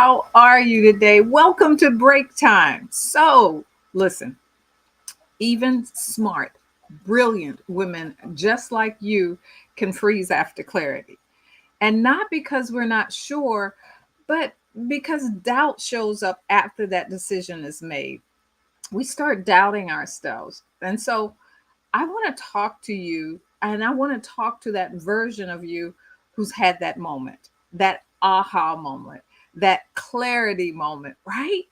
How are you today? Welcome to Break Time. So, listen, even smart, brilliant women just like you can freeze after clarity. And not because we're not sure, but because doubt shows up after that decision is made. We start doubting ourselves. And so, I want to talk to you and I want to talk to that version of you who's had that moment, that aha moment, that clarity moment, right?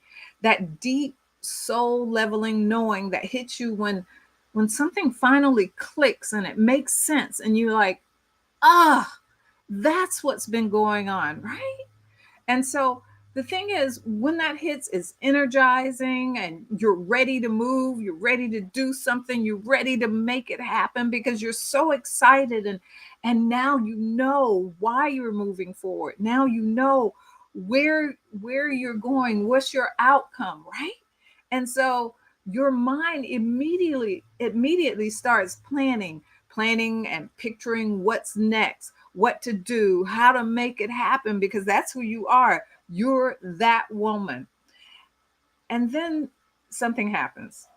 That deep soul leveling knowing that hits you when something finally clicks and it makes sense and you're like, "Ah, that's what's been going on," right? And so the thing is, when that hits, it's energizing and you're ready to move, you're ready to do something, you're ready to make it happen because you're so excited and now you know why you're moving forward. Now you know where you're going, what's your outcome, right? And so your mind immediately starts planning and picturing what's next, what to do, how to make it happen, because that's who you are. You're that woman. And then something happens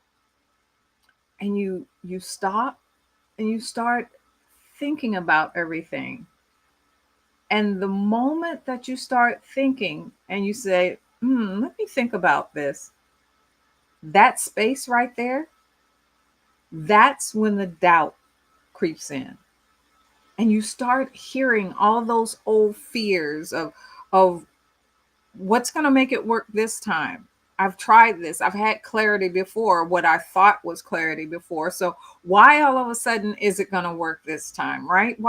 and you stop and you start thinking about everything. And the moment that you start thinking and you say, let me think about this, that space right there, that's when the doubt creeps in. And you start hearing all those old fears of what's going to make it work this time. I've tried this. I've had clarity before, what I thought was clarity before. So why all of a sudden is it going to work this time, right?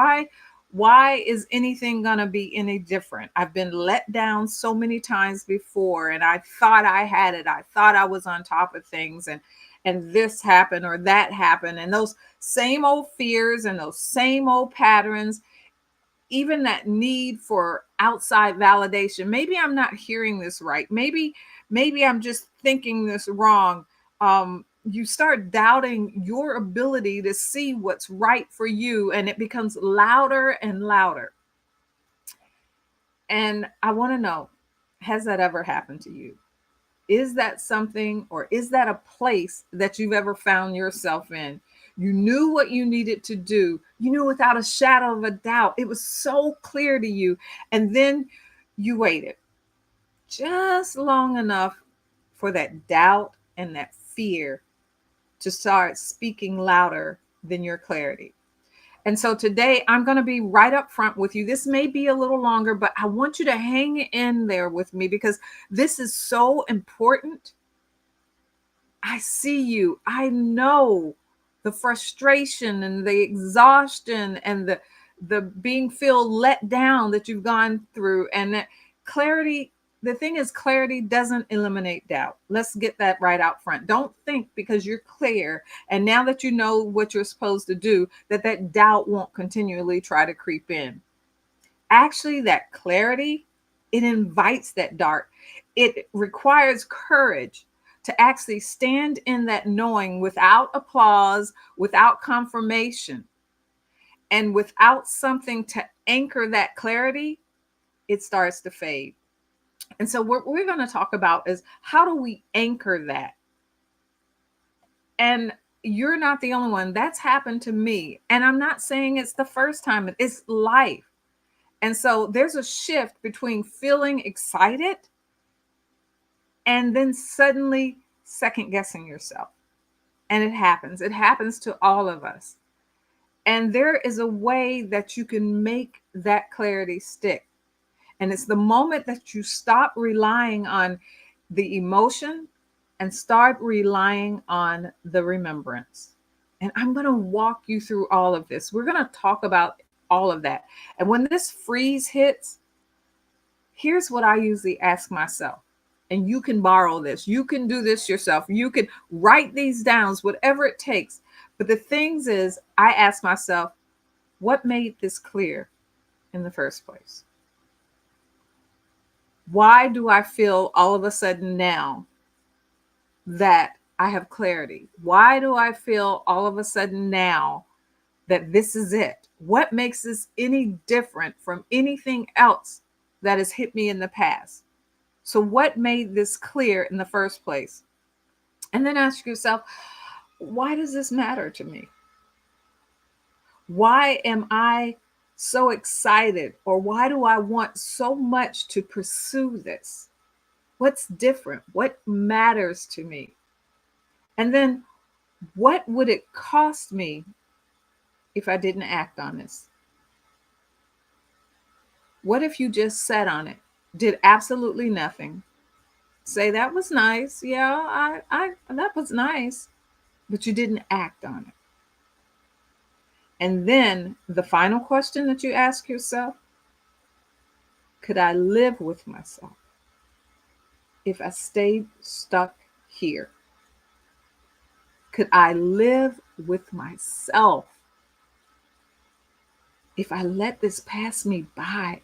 Why is anything going to be any different? I've been let down so many times before and I thought I had it. I thought I was on top of things and this happened or that happened, and those same old fears and those same old patterns, even that need for outside validation. Maybe I'm not hearing this right. Maybe I'm just thinking this wrong. You start doubting your ability to see what's right for you, and it becomes louder and louder. And I want to know, has that ever happened to you? Is that something, or is that a place that you've ever found yourself in? You knew what you needed to do. You knew without a shadow of a doubt. It was so clear to you. And then you waited just long enough for that doubt and that fear to start speaking louder than your clarity. And so today I'm going to be right up front with you. This may be a little longer, but I want you to hang in there with me because this is so important. I see you. I know the frustration and the exhaustion and the being feel let down that you've gone through, and that clarity, the thing is, clarity doesn't eliminate doubt. Let's get that right out front. Don't think because you're clear and now that you know what you're supposed to do that that doubt won't continually try to creep in. Actually, that clarity, it invites that dart. It requires courage to actually stand in that knowing without applause, without confirmation, and without something to anchor that clarity. It starts to fade. And so what we're going to talk about is, how do we anchor that? And you're not the only one. That's happened to me. And I'm not saying it's the first time, it's life. And so there's a shift between feeling excited and then suddenly second guessing yourself. And it happens to all of us. And there is a way that you can make that clarity stick. And it's the moment that you stop relying on the emotion and start relying on the remembrance. And I'm going to walk you through all of this. We're going to talk about all of that. And when this freeze hits, here's what I usually ask myself. And you can borrow this. You can do this yourself. You can write these down, whatever it takes. But the things is, I ask myself, what made this clear in the first place? Why do I feel all of a sudden now that I have clarity? Why do I feel all of a sudden now that this is it? What makes this any different from anything else that has hit me in the past? So, what made this clear in the first place? And then ask yourself, why does this matter to me? Why am I so excited? Or why do I want so much to pursue this? What's different? What matters to me? And then what would it cost me if I didn't act on this? What if you just sat on it, did absolutely nothing? Say that was nice. Yeah, I that was nice, but you didn't act on it. And then the final question that you ask yourself, could I live with myself if I stayed stuck here? Could I live with myself if I let this pass me by?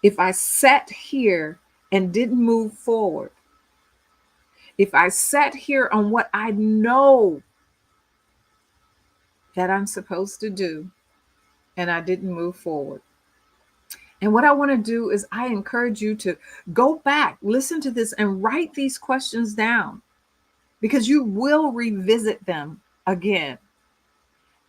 If I sat here and didn't move forward? If I sat here on what I know that I'm supposed to do and I didn't move forward? And what I want to do is I encourage you to go back, listen to this, and write these questions down because you will revisit them again.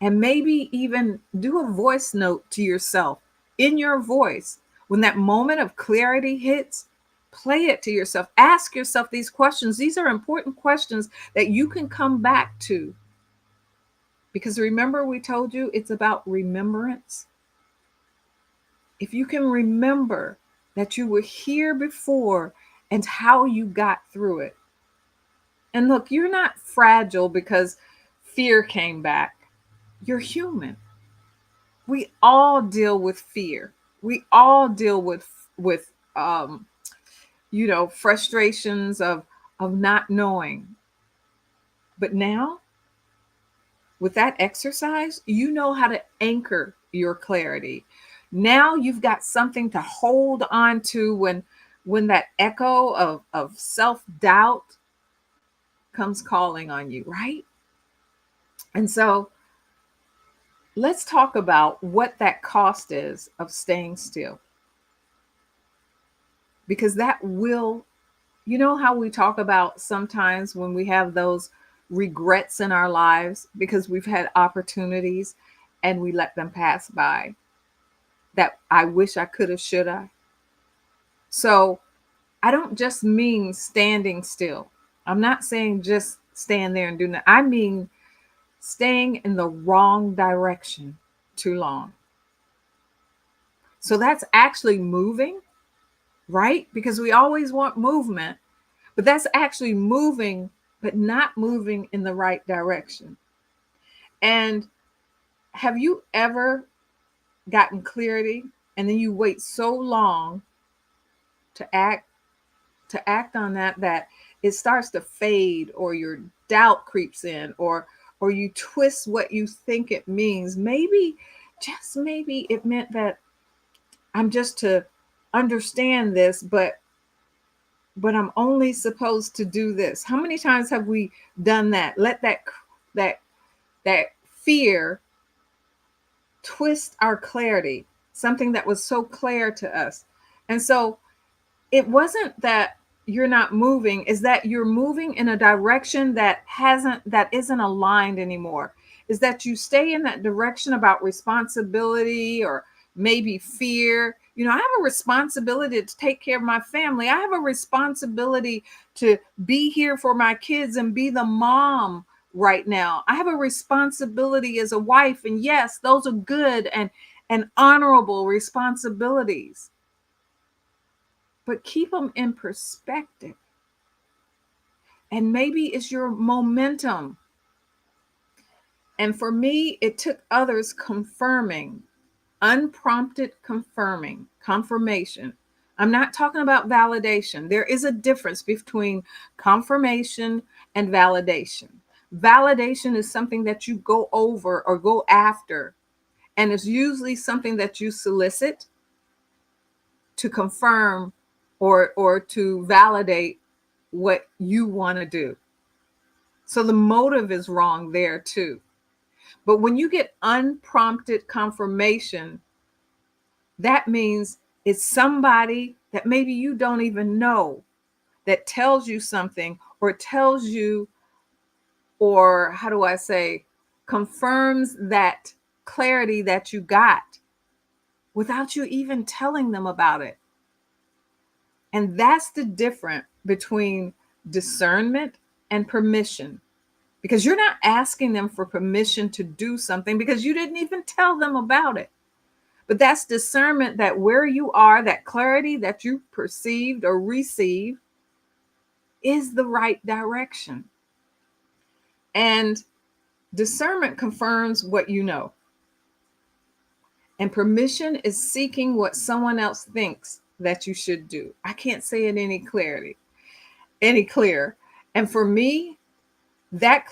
And maybe even do a voice note to yourself in your voice. When that moment of clarity hits, play it to yourself. Ask yourself these questions. These are important questions that you can come back to. Because remember, we told you it's about remembrance. If you can remember that you were here before and how you got through it. And look, you're not fragile because fear came back. You're human. We all deal with fear. We all deal with frustrations of not knowing. But now, with that exercise, you know how to anchor your clarity. Now you've got something to hold on to when that echo of self-doubt comes calling on you, right? And so let's talk about what that cost is of staying still. Because that will, you know how we talk about sometimes when we have those regrets in our lives because we've had opportunities and we let them pass by. That I wish I could have, should I? So I don't just mean standing still. I'm not saying just stand there and do nothing. I mean staying in the wrong direction too long. So that's actually moving, right? Because we always want movement, but that's actually moving, but not moving in the right direction. And have you ever gotten clarity and then you wait so long to act on that it starts to fade, or your doubt creeps in, or you twist what you think it means? Maybe, just maybe, it meant that I'm just to understand this, but I'm only supposed to do this. How many times have we done that? Let that that fear twist our clarity, something that was so clear to us. And so it wasn't that you're not moving, is that you're moving in a direction that isn't aligned anymore. Is that you stay in that direction about responsibility or maybe fear. I have a responsibility to take care of my family. I have a responsibility to be here for my kids and be the mom right now. I have a responsibility as a wife. And yes, those are good and honorable responsibilities, but keep them in perspective. And maybe it's your momentum. And for me, it took others confirming, unprompted confirmation. I'm not talking about validation. There is a difference between confirmation and validation. Validation is something that you go over or go after, and it's usually something that you solicit to confirm or to validate what you want to do. So the motive is wrong there too. But when you get unprompted confirmation, that means It's somebody that maybe you don't even know that tells you something or tells you, or how do I say, confirms that clarity that you got without you even telling them about it. And that's the difference between discernment and permission, because you're not asking them for permission to do something because you didn't even tell them about it. But that's discernment, that where you are, that clarity that you perceived or received is the right direction. And discernment confirms what you know. And permission is seeking what someone else thinks that you should do. I can't say it any clearer. And for me, that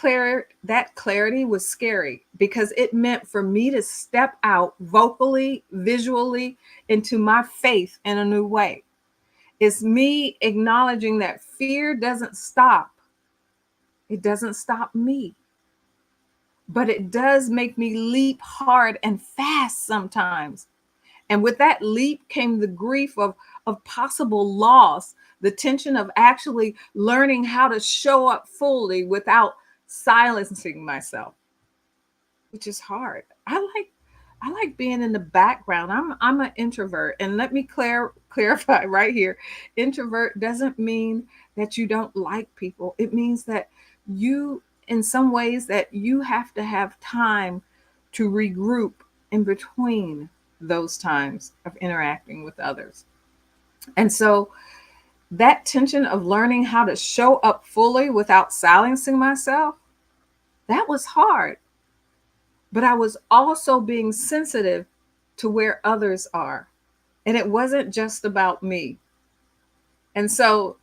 clarity was scary because it meant for me to step out vocally, visually into my faith in a new way. It's me acknowledging that fear doesn't stop. It doesn't stop me, but it does make me leap hard and fast sometimes. And with that leap came the grief of possible loss, the tension of actually learning how to show up fully without silencing myself, which is hard. I like being in the background. I'm an introvert, and let me clarify right here. Introvert doesn't mean that you don't like people. It means that you, in some ways, that you have to have time to regroup in between those times of interacting with others. And so that tension of learning how to show up fully without silencing myself, that was hard. But I was also being sensitive to where others are. And it wasn't just about me. And so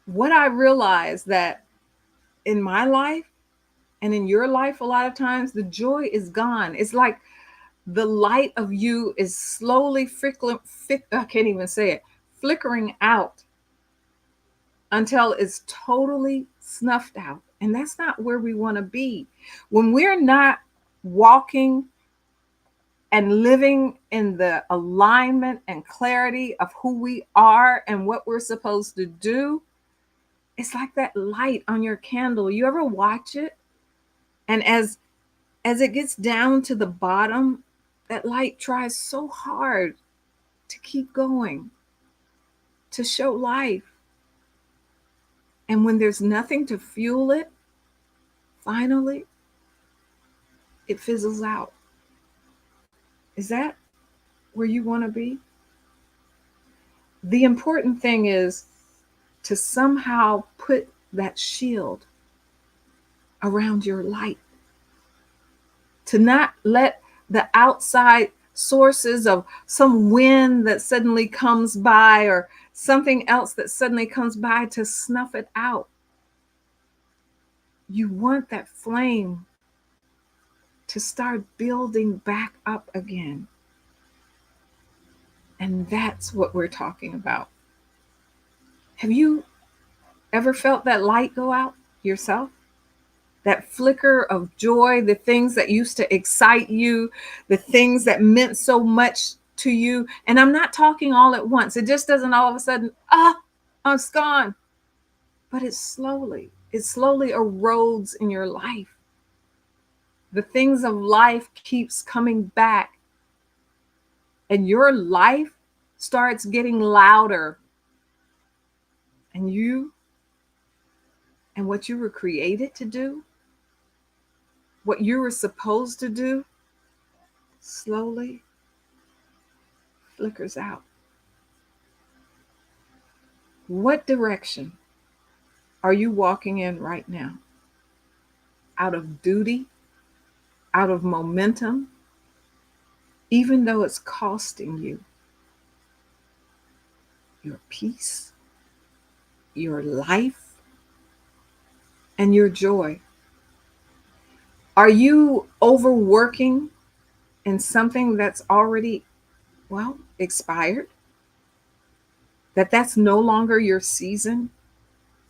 what I realized that in my life and in your life, a lot of times the joy is gone. It's like the light of you is slowly I can't even say it, flickering out until it's totally snuffed out. And that's not where we want to be. When we're not walking and living in the alignment and clarity of who we are and what we're supposed to do, it's like that light on your candle. You ever watch it? And as it gets down to the bottom, that light tries so hard to keep going, to show life. And when there's nothing to fuel it, finally, it fizzles out. Is that where you want to be? The important thing is to somehow put that shield around your light, to not let the outside sources of some wind that suddenly comes by or something else that suddenly comes by to snuff it out. You want that flame to start building back up again. And that's what we're talking about. Have you ever felt that light go out yourself? That flicker of joy, the things that used to excite you, the things that meant so much to you. And I'm not talking all at once. It just doesn't all of a sudden, it's gone. But it slowly erodes in your life. The things of life keeps coming back. And your life starts getting louder. And you and what you were created to do, what you were supposed to do, slowly flickers out. What direction are you walking in right now? Out of duty, out of momentum, even though it's costing you your peace, your life, and your joy. Are you overworking in something that's already, expired? That's no longer your season,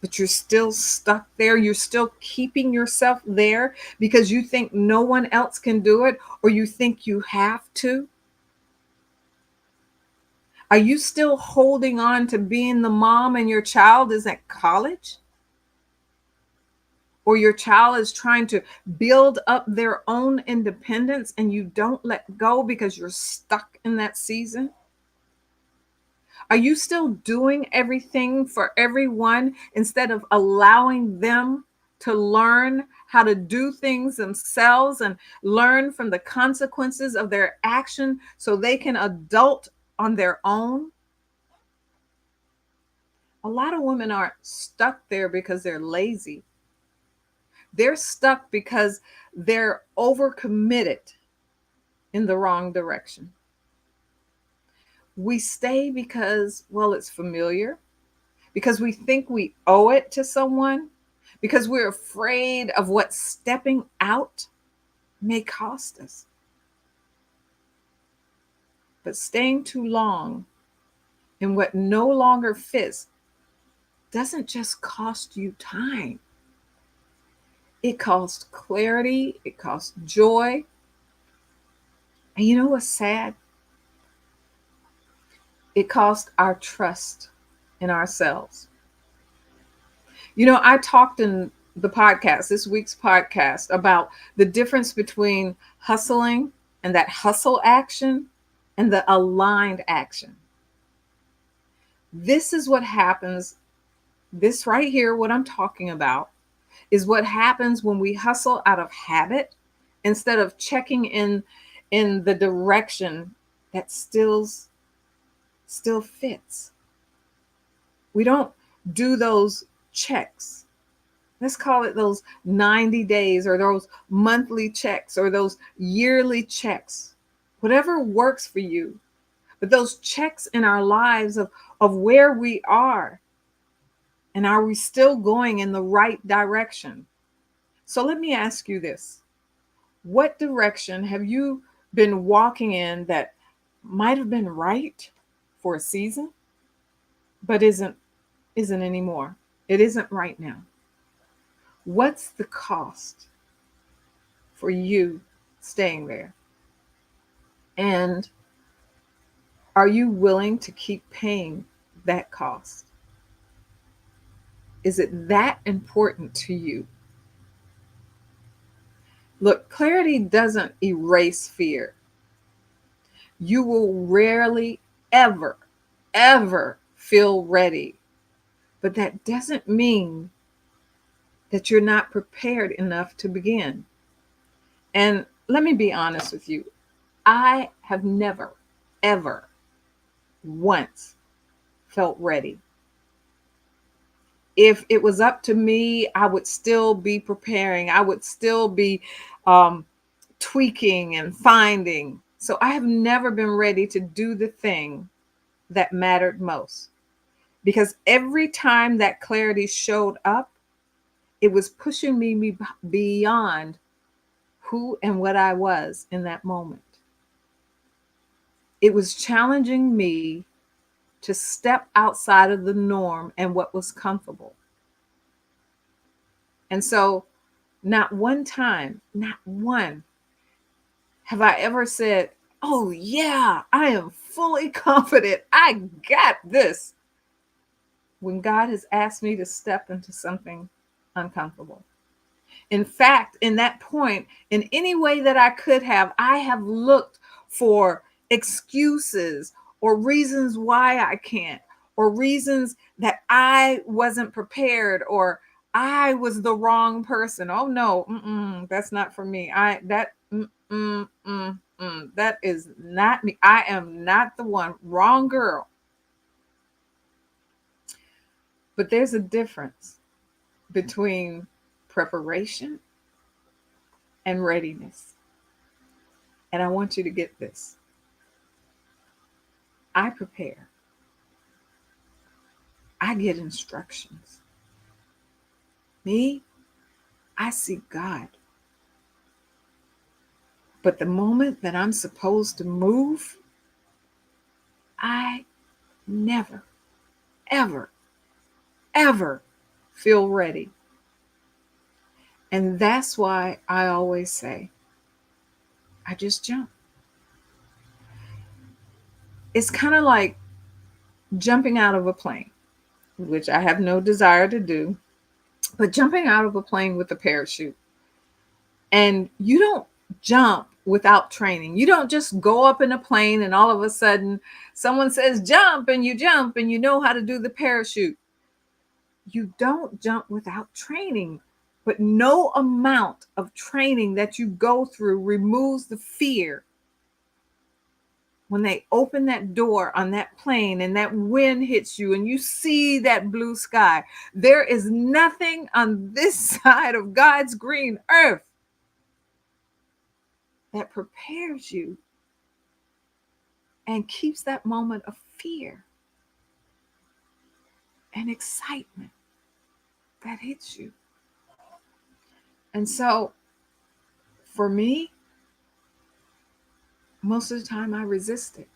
but you're still stuck there. You're still keeping yourself there because you think no one else can do it or you think you have to. Are you still holding on to being the mom and your child is at college? Or your child is trying to build up their own independence and you don't let go because you're stuck in that season? Are you still doing everything for everyone instead of allowing them to learn how to do things themselves and learn from the consequences of their action so they can adult on their own? A lot of women are stuck there because they're lazy. They're stuck because they're overcommitted in the wrong direction. We stay because, well, it's familiar, because we think we owe it to someone, because we're afraid of what stepping out may cost us. But staying too long in what no longer fits doesn't just cost you time. It costs clarity, it costs joy. And you know what's sad? It costs our trust in ourselves. You know, I talked in the podcast, this week's podcast, about the difference between hustling and that hustle action and the aligned action. This is what happens. This right here, what I'm talking about, is what happens when we hustle out of habit instead of checking in the direction that still fits. We don't do those checks. Let's call it those 90 days or those monthly checks or those yearly checks, whatever works for you. But those checks in our lives of where we are and are we still going in the right direction? So let me ask you this. What direction have you been walking in that might have been right for a season, but isn't anymore? It isn't right now. What's the cost for you staying there? And are you willing to keep paying that cost? Is it that important to you? Look, clarity doesn't erase fear. You will rarely, ever, ever feel ready. But that doesn't mean that you're not prepared enough to begin. And let me be honest with you. I have never, ever, once felt ready. If it was up to me, I would still be preparing. I would still be um, tweaking and finding. So I have never been ready to do the thing that mattered most. Because every time that clarity showed up, it was pushing me beyond who and what I was in that moment. It was challenging me to step outside of the norm and what was comfortable. And so, not one time, not one, have I ever said, oh, yeah, I am fully confident. I got this. When God has asked me to step into something uncomfortable. In fact, in that point, in any way that I could have, I have looked for excuses or reasons why I can't, or reasons that I wasn't prepared, or I was the wrong person. Oh no, that's not for me. That is not me. I am not the one. Wrong girl. But there's a difference between preparation and readiness. And I want you to get this. I prepare. I get instructions. Me, I seek God. But the moment that I'm supposed to move, I never, ever, ever feel ready. And that's why I always say, I just jump. It's kind of like jumping out of a plane, which I have no desire to do, but jumping out of a plane with a parachute. And you don't jump without training. You don't just go up in a plane and all of a sudden someone says jump and you know how to do the parachute. You don't jump without training. But no amount of training that you go through removes the fear when they open that door on that plane and that wind hits you and you see that blue sky. There is nothing on this side of God's green earth that prepares you and keeps that moment of fear and excitement that hits you. And so for me, most of the time I resist it.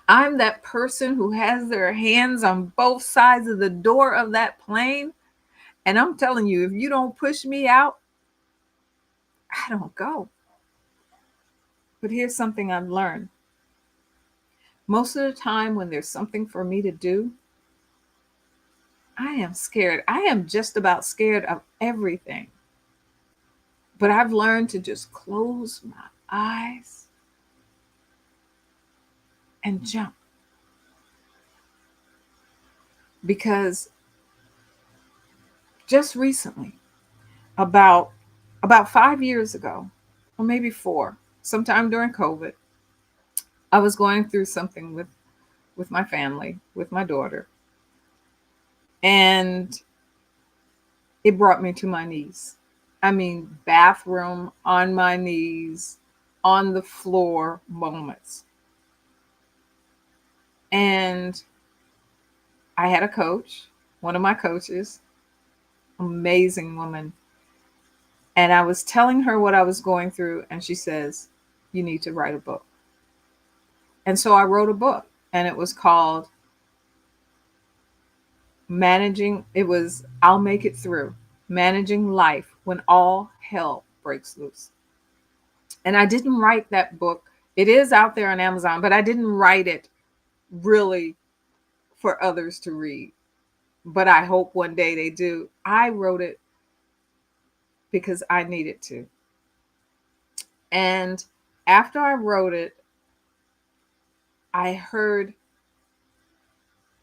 I'm that person who has their hands on both sides of the door of that plane. And I'm telling you, if you don't push me out, I don't go. But here's something I've learned. Most of the time, when there's something for me to do, I am scared. I am just about scared of everything. But I've learned to just close my eyes and jump. Because just recently, about 5 years ago, or maybe four, sometime during COVID, I was going through something with my family, with my daughter, and it brought me to my knees. I mean, bathroom, on my knees, on the floor moments. And I had a coach, one of my coaches, amazing woman. And I was telling her what I was going through, and she says, "You need to write a book." And so I wrote a book, and it was called I'll Make It Through, Managing Life When All Hell Breaks Loose. And I didn't write that book. It is out there on Amazon, but I didn't write it really for others to read. But I hope one day they do. I wrote it because I needed to. And after I wrote it, I heard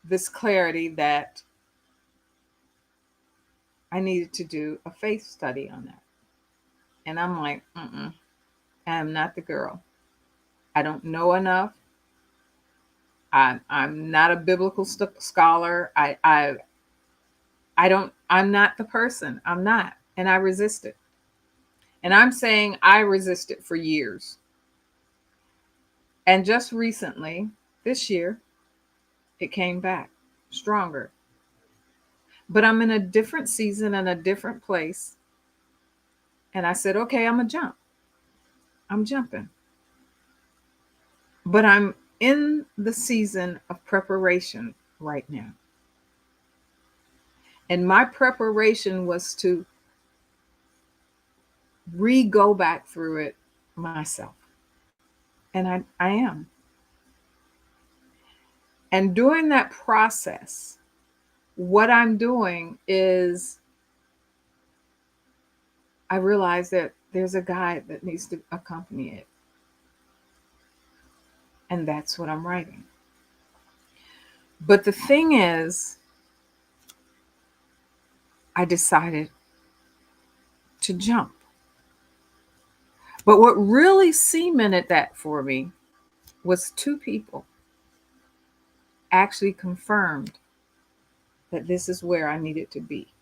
this clarity that I needed to do a faith study on that. And I'm like, I am not the girl. I don't know enough. I'm not a biblical scholar. I'm not the person. I'm not. And I resist it. And I'm saying I resisted for years. And just recently, this year, it came back stronger. But I'm in a different season and a different place. And I said, okay, I'm going to jump. I'm jumping. But I'm in the season of preparation right now. And my preparation was to go back through it myself. And I am. And during that process, what I'm doing is I realize that there's a guide that needs to accompany it. And that's what I'm writing. But the thing is, I decided to jump. But what really cemented that for me was two people actually confirmed that this is where I needed to be.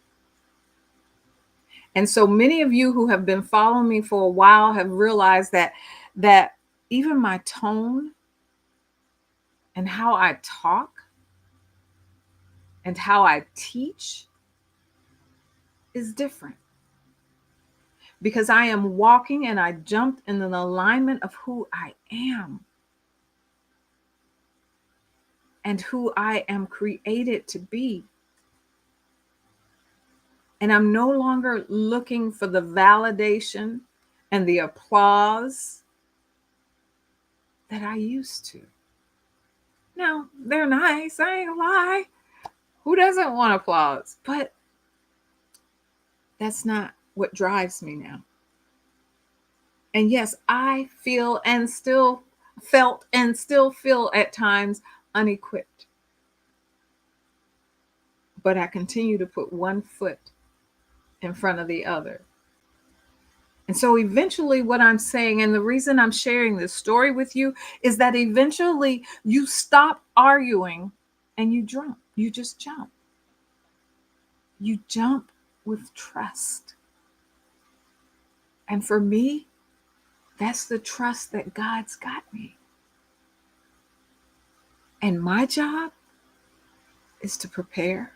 And so many of you who have been following me for a while have realized that even my tone and how I talk and how I teach is different. Because I am walking and I jumped in an alignment of who I am and who I am created to be. And I'm no longer looking for the validation and the applause that I used to. Now, they're nice, I ain't gonna lie. Who doesn't want applause? But that's not what drives me now. And yes, I feel and still felt and still feel at times unequipped. But I continue to put one foot in front of the other. And so eventually, what I'm saying, and the reason I'm sharing this story with you, is that eventually you stop arguing and you jump. You just jump. You jump with trust. And for me, that's the trust that God's got me. And my job is to prepare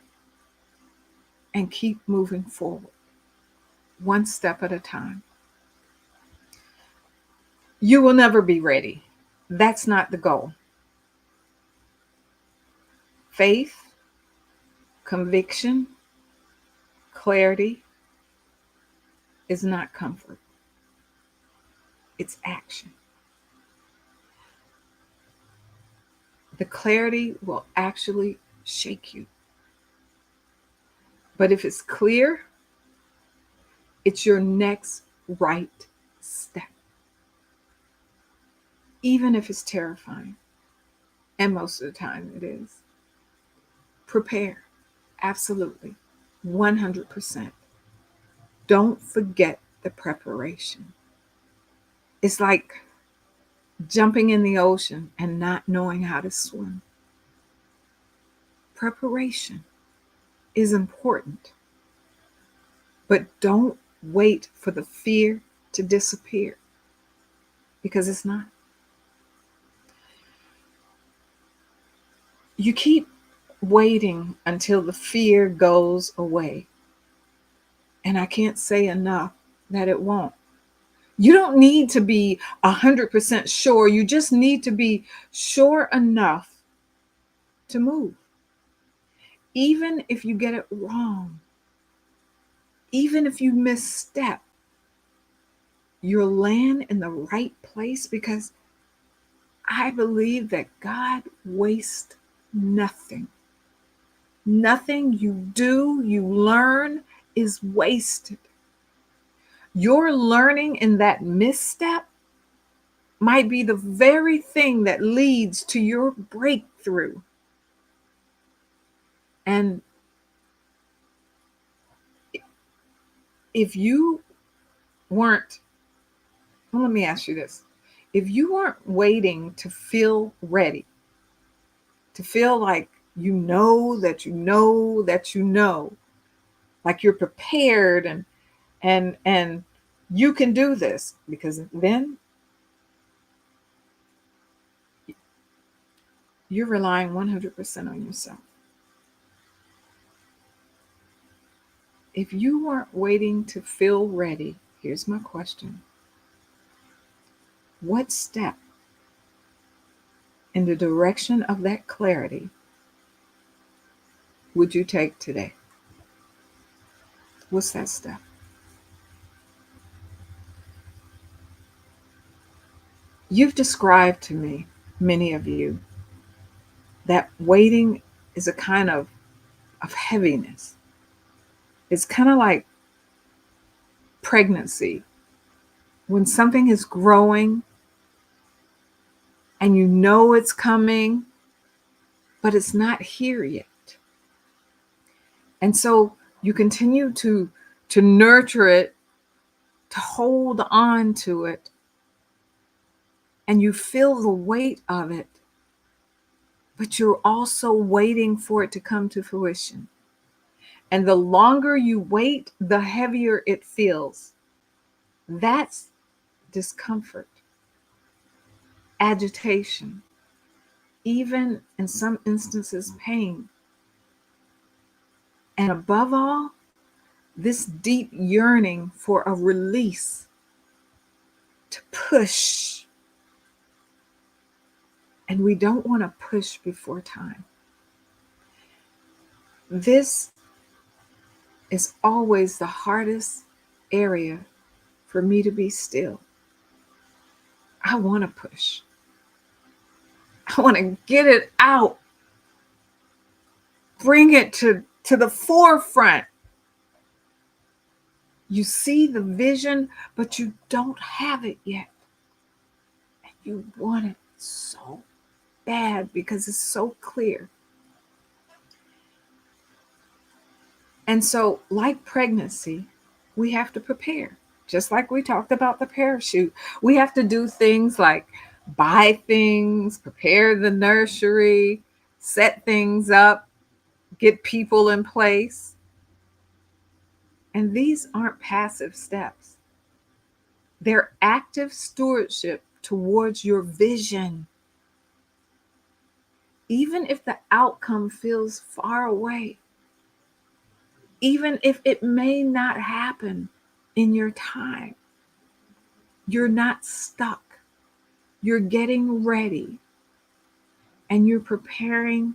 and keep moving forward, one step at a time. You will never be ready. That's not the goal. Faith, conviction, clarity is not comfort, it's action. The clarity will actually shake you. But if it's clear, it's your next right step, even if it's terrifying. And most of the time it is. Prepare. Absolutely. 100%. Don't forget the preparation. It's like jumping in the ocean and not knowing how to swim. Preparation is important, but don't wait for the fear to disappear, because it's not. You keep waiting until the fear goes away. And I can't say enough that it won't. You don't need to be 100% sure. You just need to be sure enough to move. Even if you get it wrong, even if you misstep, you'll land in the right place, because I believe that God wastes nothing. Nothing you do, you learn, is wasted. Your learning in that misstep might be the very thing that leads to your breakthrough. And if you weren't, well, let me ask you this. If you weren't waiting to feel ready, to feel like you know that you know that you know, like you're prepared and you can do this, because then you're relying 100% on yourself. If you weren't waiting to feel ready, here's my question. What step in the direction of that clarity would you take today? What's that step? You've described to me, many of you, that waiting is a kind of heaviness. It's kind of like pregnancy. When something is growing and you know it's coming, but it's not here yet. And so you continue to nurture it, to hold on to it, and you feel the weight of it, but you're also waiting for it to come to fruition. And the longer you wait, the heavier it feels. That's discomfort, agitation, even in some instances, pain. And above all, this deep yearning for a release, to push. And we don't want to push before time. This is always the hardest area for me to be still. I want to push. I want to get it out, bring it to the forefront. You see the vision, but you don't have it yet. And you want it so bad because it's so clear. And so, like pregnancy, we have to prepare. Just like we talked about the parachute, we have to do things like buy things, prepare the nursery, set things up, get people in place. And these aren't passive steps, they're active stewardship towards your vision. Even if the outcome feels far away, even if it may not happen in your time, you're not stuck. You're getting ready and you're preparing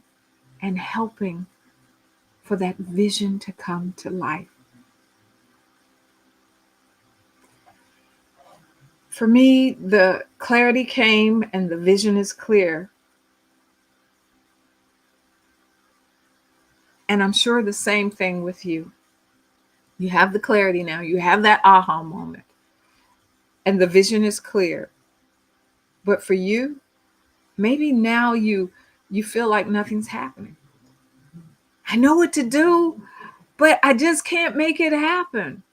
and helping for that vision to come to life. For me, the clarity came and the vision is clear. And I'm sure the same thing with you. You have the clarity now, you have that aha moment, and the vision is clear. But for you, maybe now you feel like nothing's happening. I know what to do, but I just can't make it happen.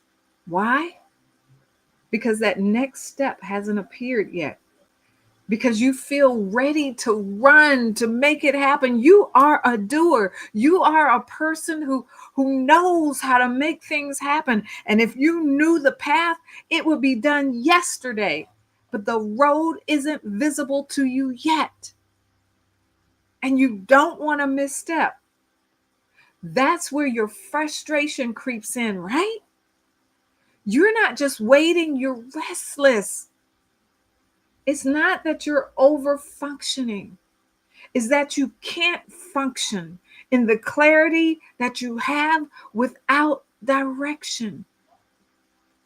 Why? Because that next step hasn't appeared yet. Because you feel ready to run to make it happen. You are a doer. You are a person who knows how to make things happen. And if you knew the path, it would be done yesterday. But the road isn't visible to you yet. And you don't want to misstep. That's where your frustration creeps in, right? You're not just waiting, you're restless. It's not that you're over functioning. It's that you can't function in the clarity that you have without direction.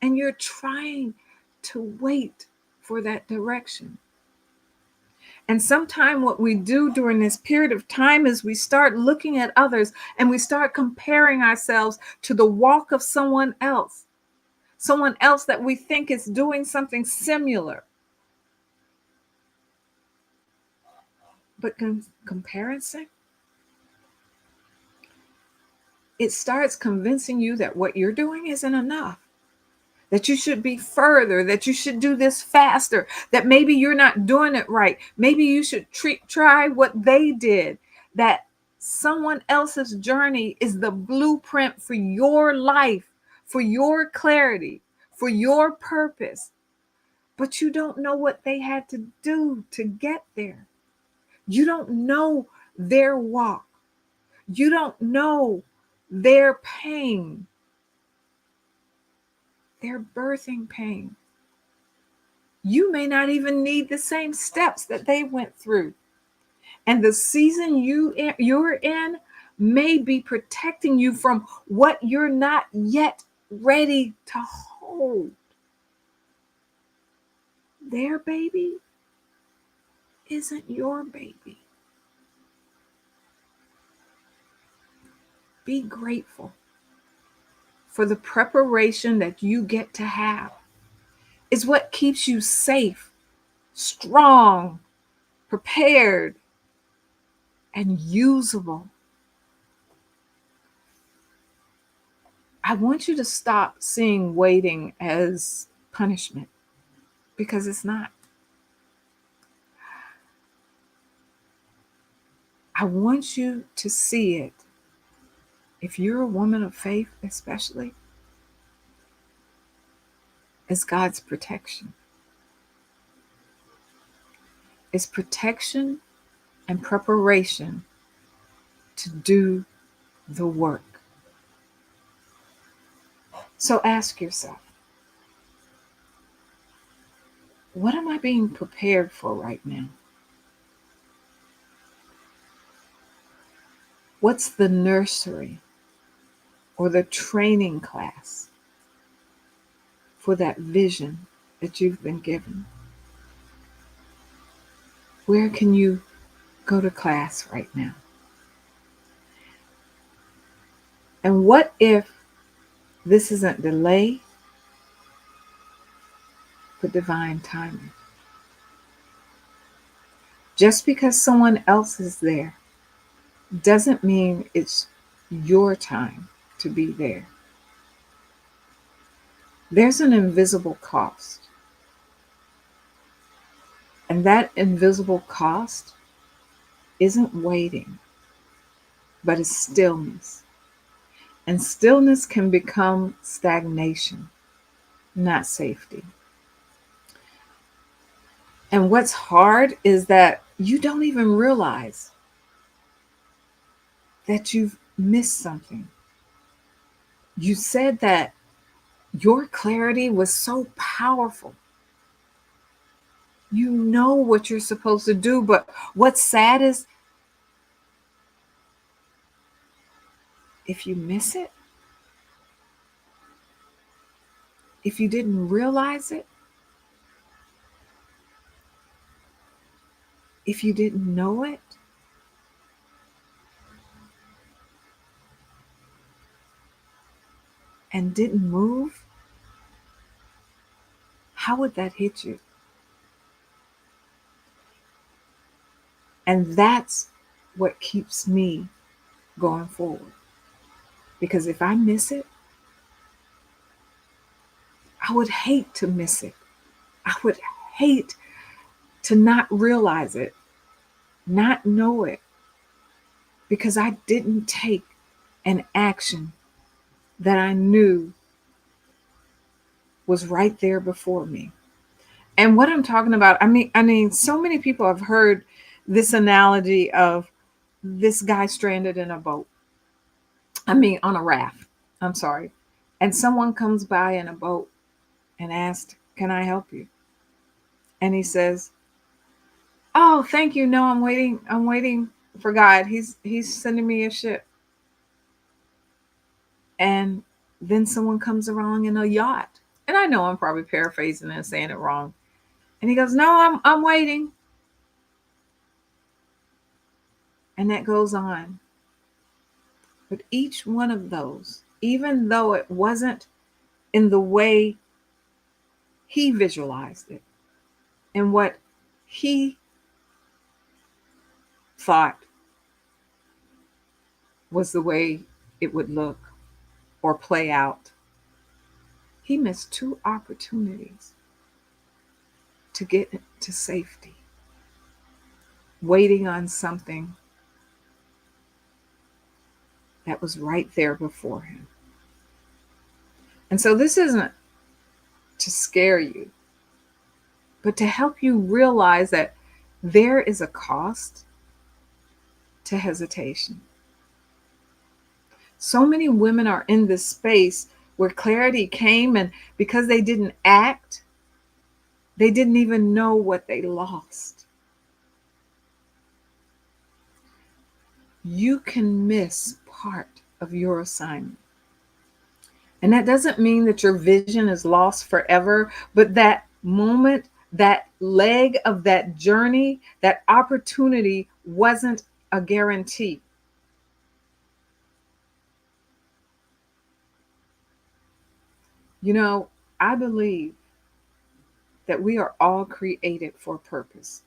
And you're trying to wait for that direction. And sometimes what we do during this period of time is we start looking at others and we start comparing ourselves to the walk of someone else that we think is doing something similar. But comparison, it starts convincing you that what you're doing isn't enough, that you should be further, that you should do this faster, that maybe you're not doing it right. Maybe you should try what they did, that someone else's journey is the blueprint for your life, for your clarity, for your purpose. But you don't know what they had to do to get there. You don't know their walk. You don't know their pain, their birthing pain. You may not even need the same steps that they went through. And the season you're in may be protecting you from what you're not yet ready to hold. Their baby isn't your baby. Be grateful for the preparation that you get to have. It's what keeps you safe, strong, prepared, and usable. I want you to stop seeing waiting as punishment, because it's not. I want you to see it, if you're a woman of faith especially, as God's protection. It's protection and preparation to do the work. So ask yourself, what am I being prepared for right now? What's the nursery or the training class for that vision that you've been given? Where can you go to class right now. And what if this isn't delay, but divine timing? Just because someone else is there doesn't mean it's your time to be there. There's an invisible cost. And that invisible cost isn't waiting, but it's stillness. And stillness can become stagnation, not safety. And what's hard is that you don't even realize that you've missed something. You said that your clarity was so powerful. You know what you're supposed to do, but what's sad is if you miss it, if you didn't realize it, if you didn't know it, and didn't move, how would that hit you? And that's what keeps me going forward. Because if I miss it, I would hate to miss it. I would hate to not realize it, not know it, because I didn't take an action that I knew was right there before me. And what I'm talking about, I mean, so many people have heard this analogy of this guy stranded in a boat. I mean, on a raft. I'm sorry. And someone comes by in a boat and asks, "Can I help you?" And he says, "Oh, thank you. No, I'm waiting. I'm waiting for God. He's sending me a ship." And then someone comes along in a yacht. And I know I'm probably paraphrasing and saying it wrong. And he goes, "No, I'm waiting." And that goes on. But each one of those, even though it wasn't in the way he visualized it and what he thought was the way it would look or play out, he missed two opportunities to get to safety, waiting on something that was right there before him. And so this isn't to scare you, but to help you realize that there is a cost to hesitation. So many women are in this space where clarity came, and because they didn't act, they didn't even know what they lost. You can miss part of your assignment. And that doesn't mean that your vision is lost forever, but that moment, that leg of that journey, that opportunity wasn't a guarantee. You know, I believe that we are all created for a purpose,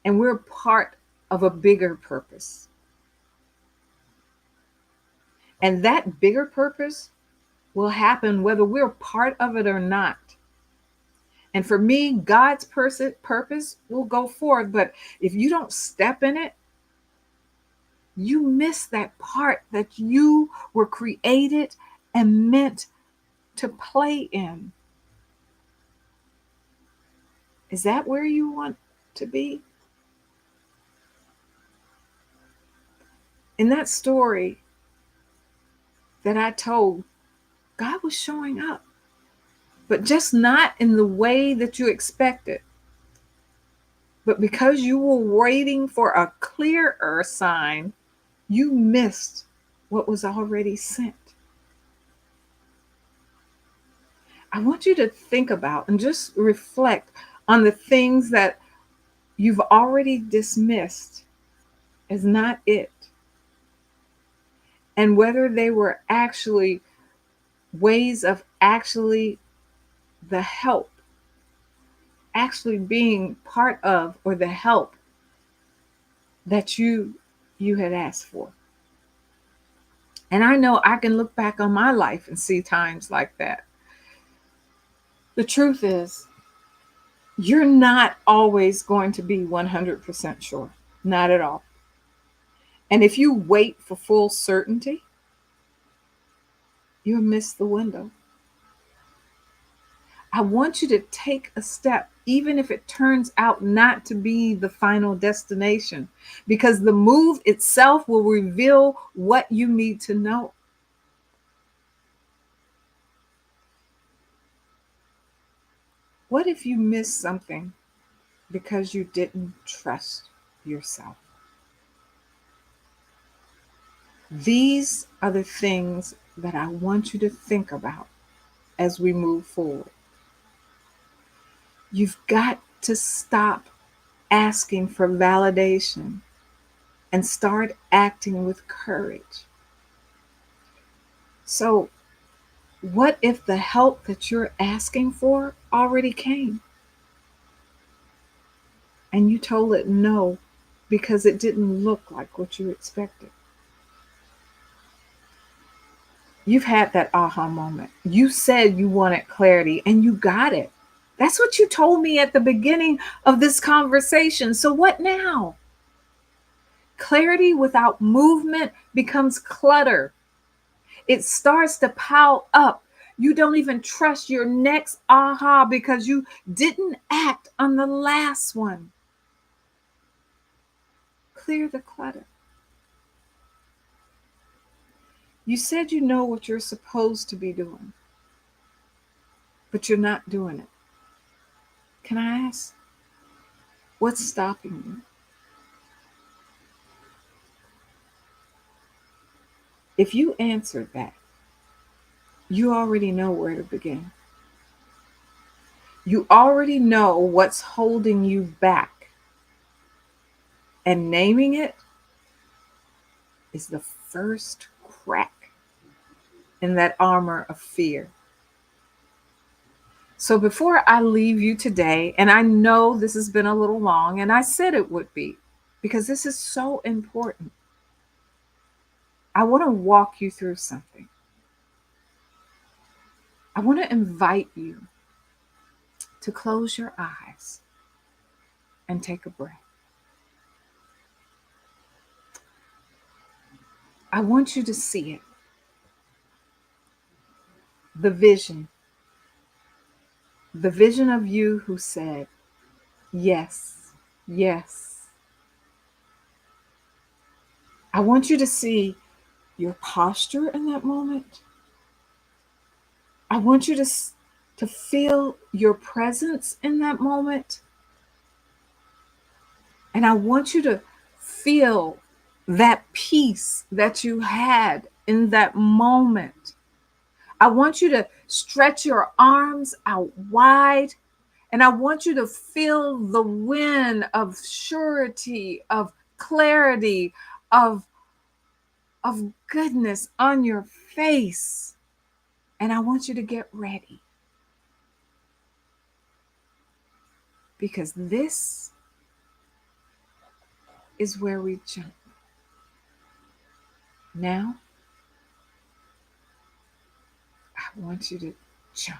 and we're part of a bigger purpose. And that bigger purpose will happen whether we're part of it or not. And for me, God's purpose will go forth. But if you don't step in it, you miss that part that you were created and meant to play in. Is that where you want to be? In that story that I told, God was showing up, but just not in the way that you expected. But because you were waiting for a clearer sign, you missed what was already sent. I want you to think about and just reflect on the things that you've already dismissed as not it. And whether they were actually ways of actually the help, actually being part of, or the help that you had asked for. And I know I can look back on my life and see times like that. The truth is, you're not always going to be 100% sure. Not at all. And if you wait for full certainty, you'll miss the window. I want you to take a step, even if it turns out not to be the final destination, because the move itself will reveal what you need to know. What if you missed something because you didn't trust yourself? These are the things that I want you to think about as we move forward. You've got to stop asking for validation and start acting with courage. So, what if the help that you're asking for already came and you told it no because it didn't look like what you expected? You've had that aha moment. You said you wanted clarity and you got it. That's what you told me at the beginning of this conversation. So, what now? Clarity without movement becomes clutter. It starts to pile up. You don't even trust your next aha because you didn't act on the last one. Clear the clutter. You said you know what you're supposed to be doing, but you're not doing it. Can I ask, what's stopping you? If you answered that, you already know where to begin. You already know what's holding you back. And naming it is the first crack in that armor of fear. So before I leave you today, and I know this has been a little long, and I said it would be, because this is so important, I want to walk you through something. I want to invite you to close your eyes and take a breath. I want you to see it. The vision. The vision of you who said, yes, yes. I want you to see your posture in that moment. I want you to feel your presence in that moment. And I want you to feel that peace that you had in that moment. I want you to stretch your arms out wide. And I want you to feel the wind of surety, of clarity, of, of goodness on your face. And I want you to get ready. Because this is where we jump. Now, I want you to jump.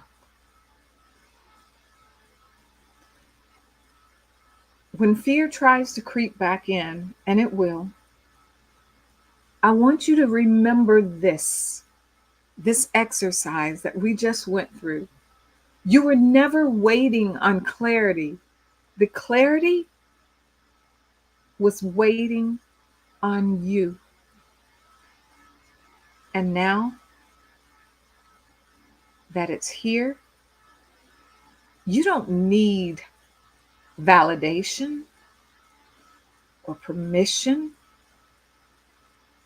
When fear tries to creep back in, and it will, I want you to remember this exercise that we just went through. You were never waiting on clarity. The clarity was waiting on you. And now that it's here, you don't need validation or permission.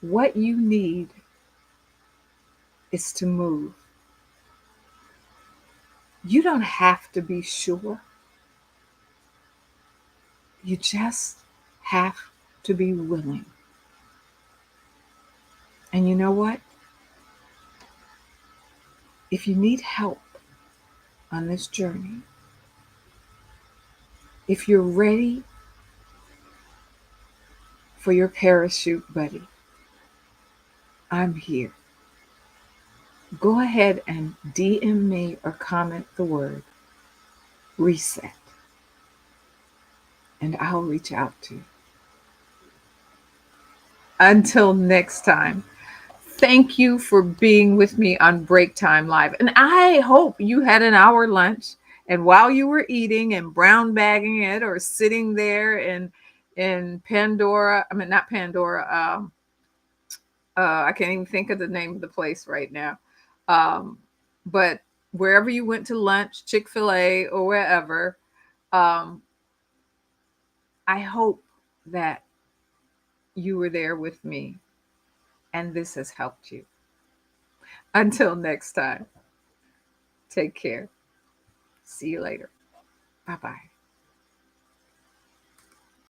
What you need is to move. You don't have to be sure. You just have to be willing. And you know what? If you need help on this journey, if you're ready for your parachute buddy, I'm here. Go ahead and DM me or comment the word reset, and I'll reach out to you. Until next time, thank you for being with me on Break Time Live. And I hope you had an hour lunch. And while you were eating and brown bagging it or sitting there in Pandora, I mean, not Pandora, I can't even think of the name of the place right now. Um, but wherever you went to lunch, Chick-fil-A or wherever, um, I hope that you were there with me and this has helped you. Until next time, take care. See you later. Bye bye.